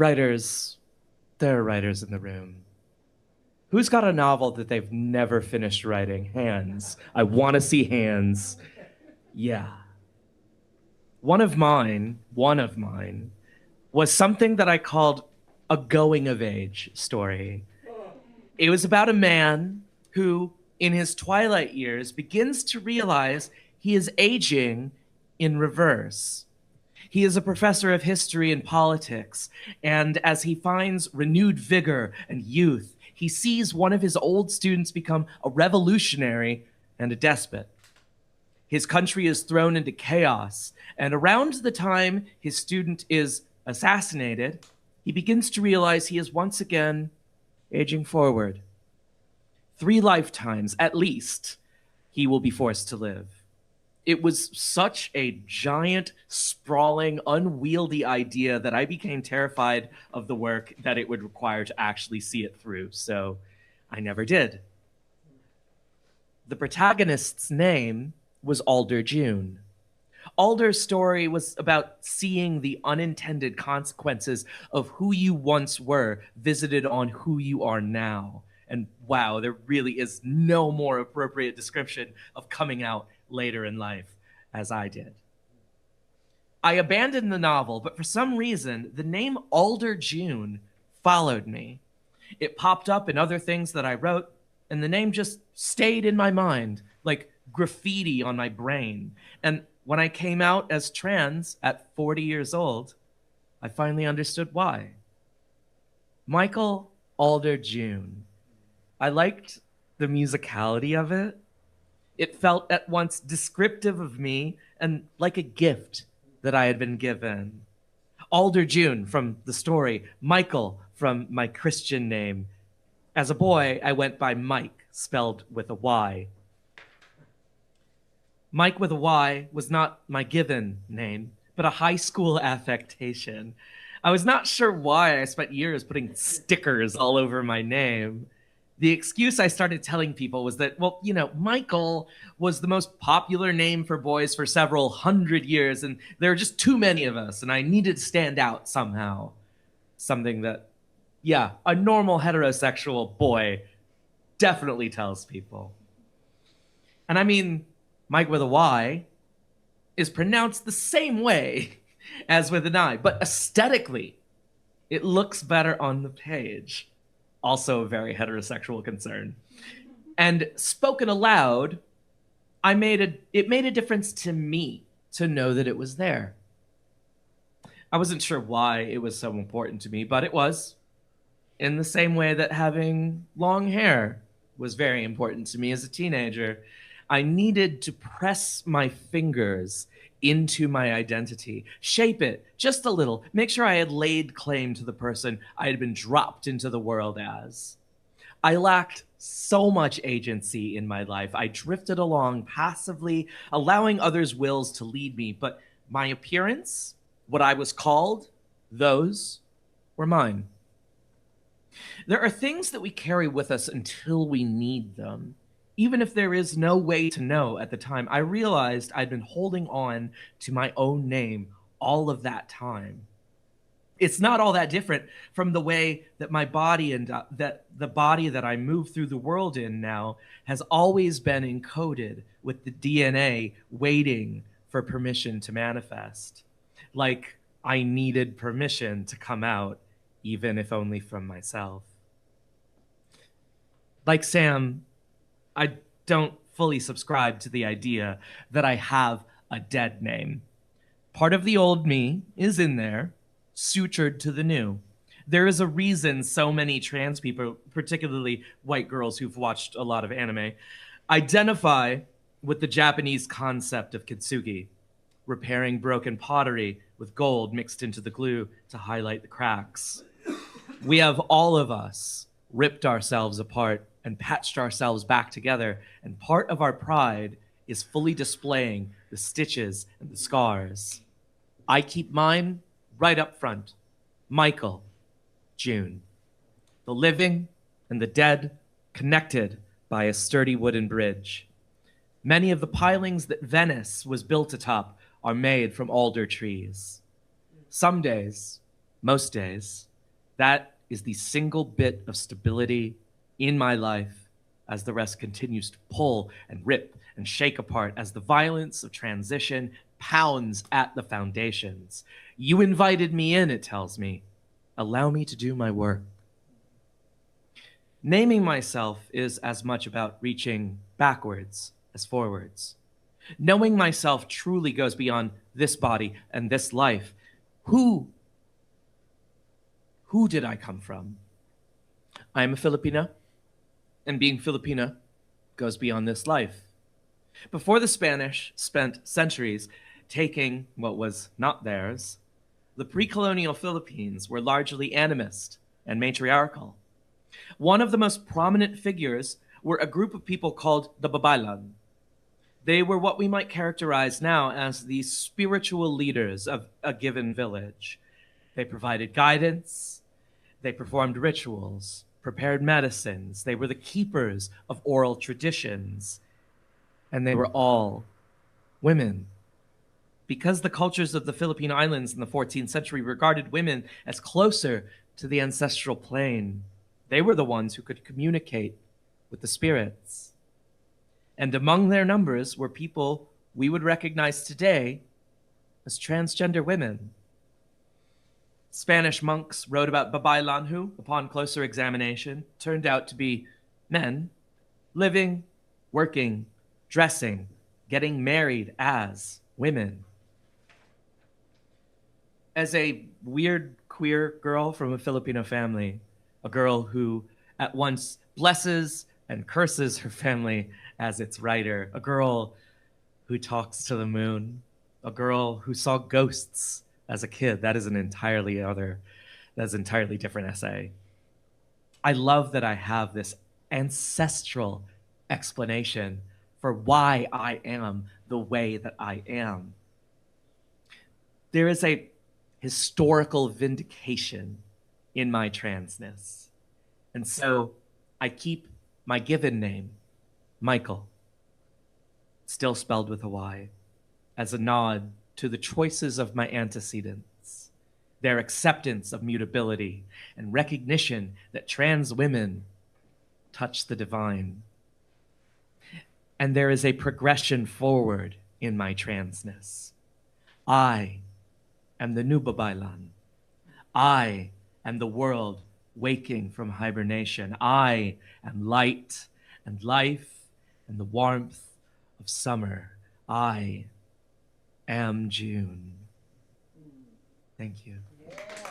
Writers, there are writers in the room. Who's got a novel that they've never finished writing? Hands. I want to see hands. Yeah. One of mine was something that I called a going of age story. It was about a man who, in his twilight years, begins to realize he is aging in reverse. He is a professor of history and politics, and as he finds renewed vigor and youth, he sees one of his old students become a revolutionary and a despot. His country is thrown into chaos, and around the time his student is assassinated, he begins to realize he is once again aging forward. 3 lifetimes, at least, he will be forced to live. It was such a giant, sprawling, unwieldy idea that I became terrified of the work that it would require to actually see it through, so I never did. The protagonist's name was Alder June. Alder's story was about seeing the unintended consequences of who you once were visited on who you are now. And wow, there really is no more appropriate description of coming out later in life as I did. I abandoned the novel, but for some reason, the name Alder June followed me. It popped up in other things that I wrote, and the name just stayed in my mind, like graffiti on my brain. And when I came out as trans at 40 years old, I finally understood why. Michael Alder June. I liked the musicality of it. It felt at once descriptive of me and like a gift that I had been given. Alder June from the story, Michael from my Christian name. As a boy, I went by Mike, spelled with a Y. Mike with a Y was not my given name, but a high school affectation. I was not sure why I spent years putting stickers all over my name. The excuse I started telling people was that, well, Michael was the most popular name for boys for several hundred years, and there were just too many of us, and I needed to stand out somehow. Something that, yeah, a normal heterosexual boy definitely tells people. And I mean, Mike with a Y is pronounced the same way as with an I, but aesthetically, it looks better on the page. Also a very heterosexual concern. And spoken aloud, it made a difference to me to know that it was there. I wasn't sure why it was so important to me, but it was. In the same way that having long hair was very important to me as a teenager. I needed to press my fingers into my identity, shape it just a little, make sure I had laid claim to the person I had been dropped into the world as. I lacked so much agency in my life. I drifted along passively, allowing others' wills to lead me, but my appearance, what I was called, those were mine. There are things that we carry with us until we need them. Even if there is no way to know at the time, I realized I'd been holding on to my own name all of that time. It's not all that different from the way that my body and that the body that I move through the world in now has always been encoded with the DNA waiting for permission to manifest. Like I needed permission to come out, even if only from myself. Like Sam, I don't fully subscribe to the idea that I have a dead name. Part of the old me is in there, sutured to the new. There is a reason so many trans people, particularly white girls who've watched a lot of anime, identify with the Japanese concept of kintsugi, repairing broken pottery with gold mixed into the glue to highlight the cracks. We have all of us ripped ourselves apart and patched ourselves back together, and part of our pride is fully displaying the stitches and the scars. I keep mine right up front. Michael, June. The living and the dead connected by a sturdy wooden bridge. Many of the pilings that Venice was built atop are made from alder trees. Some days, most days, That is the single bit of stability in my life as the rest continues to pull and rip and shake apart as the violence of transition pounds at the foundations. You invited me in, it tells me. Allow me to do my work. Naming myself is as much about reaching backwards as forwards. Knowing myself truly goes beyond this body and this life. Who did I come from? I am a Filipina, and being Filipina goes beyond this life. Before the Spanish spent centuries taking what was not theirs, the pre-colonial Philippines were largely animist and matriarchal. One of the most prominent figures were a group of people called the Babaylan. They were what we might characterize now as the spiritual leaders of a given village. They provided guidance, they performed rituals, prepared medicines, they were the keepers of oral traditions, and they were all women. Because the cultures of the Philippine Islands in the 14th century regarded women as closer to the ancestral plane, they were the ones who could communicate with the spirits. And among their numbers were people we would recognize today as transgender women. Spanish monks wrote about Babaylan who, upon closer examination, turned out to be men living, working, dressing, getting married as women. As a weird queer girl from a Filipino family, a girl who at once blesses and curses her family as its writer, a girl who talks to the moon, a girl who saw ghosts as a kid. That's an entirely different essay. I love that I have this ancestral explanation for why I am the way that I am. There is a historical vindication in my transness. And so I keep my given name, Michael, still spelled with a Y, as a nod to the choices of my antecedents, their acceptance of mutability and recognition that trans women touch the divine. And there is a progression forward in my transness. I am the new Babaylan. I am the world waking from hibernation. I am light and life and the warmth of summer. I am June. Thank you. Yeah.